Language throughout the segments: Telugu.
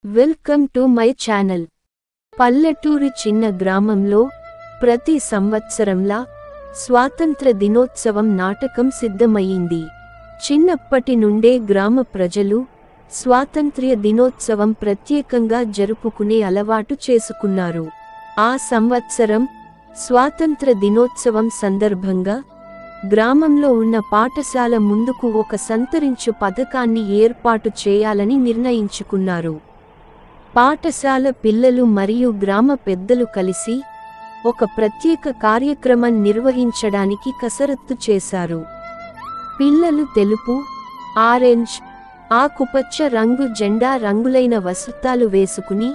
Welcome to my channel. పల్లెటూరి చిన్న గ్రామంలో ప్రతి సంవత్సరంలా స్వాతంత్ర దినోత్సవం నాటకం సిద్ధమయ్యింది. చిన్నప్పటి నుండే గ్రామ ప్రజలు స్వాతంత్ర్య దినోత్సవం ప్రత్యేకంగా జరుపుకునే అలవాటు చేసుకున్నారు. ఆ సంవత్సరం స్వాతంత్ర దినోత్సవం సందర్భంగా గ్రామంలో ఉన్న పాఠశాల ముందుకు ఒక సంతరించు పథకాన్ని ఏర్పాటు చేయాలని నిర్ణయించుకున్నారు. పాఠశాల పిల్లలు మరియు గ్రామ పెద్దలు కలిసి ఒక ప్రత్యేక కార్యక్రమం నిర్వహించడానికి కసరత్తు చేశారు. పిల్లలు తెలుపు, ఆరెంజ్, ఆకుపచ్చ రంగు జెండా రంగులైన వస్త్రాలు వేసుకుని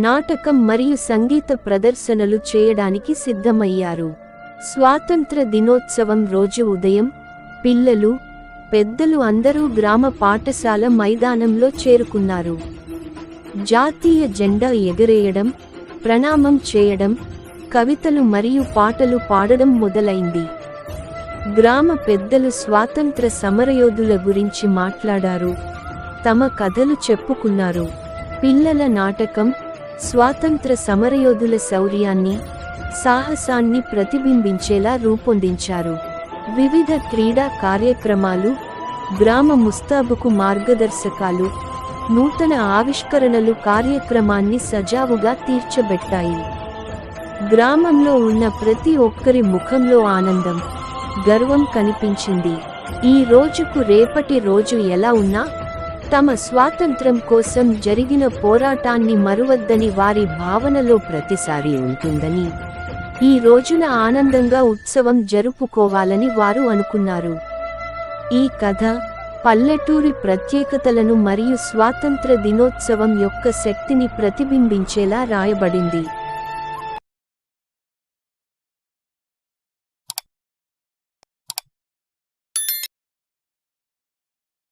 నాటకం మరియు సంగీత ప్రదర్శనలు చేయడానికి సిద్ధమయ్యారు. స్వాతంత్ర దినోత్సవం రోజు ఉదయం పిల్లలు, పెద్దలు అందరూ గ్రామ పాఠశాల మైదానంలో చేరుకున్నారు. జాతీయ జెండా ఎగరేయడం, ప్రణామం చేయడం, కవితలు మరియు పాటలు పాడడం మొదలైంది. గ్రామ పెద్దలు స్వాతంత్ర సమరయోధుల గురించి మాట్లాడారు, తమ కథలు చెప్పుకున్నారు. పిల్లల నాటకం స్వాతంత్ర సమరయోధుల శౌర్యాన్ని, సాహసాన్ని ప్రతిబింబించేలా రూపొందించారు. వివిధ క్రీడా కార్యక్రమాలు, గ్రామ ముస్తాబుకు మార్గదర్శకాలు, నూతన ఆవిష్కరణలు కార్యక్రమాన్ని సజావుగా తీర్చబెట్టాయి. గ్రామంలో ఉన్న ప్రతి ఒక్కరి ముఖంలో ఆనందం, గర్వం కనిపించింది. ఈ రోజుకు రేపటి రోజు ఎలా ఉన్నా తమ స్వాతంత్ర్యం కోసం జరిగిన పోరాటాన్ని మరువద్దని వారి భావనలో ప్రతిసారి ఉంటుందని, ఈ రోజున ఆనందంగా ఉత్సవం జరుపుకోవాలని వారు అనుకున్నారు. ఈ కథ పల్లెటూరి ప్రత్యేకతలను మరియు స్వాతంత్ర దినోత్సవం యొక్క శక్తిని ప్రతిబింబించేలా రాయబడింది.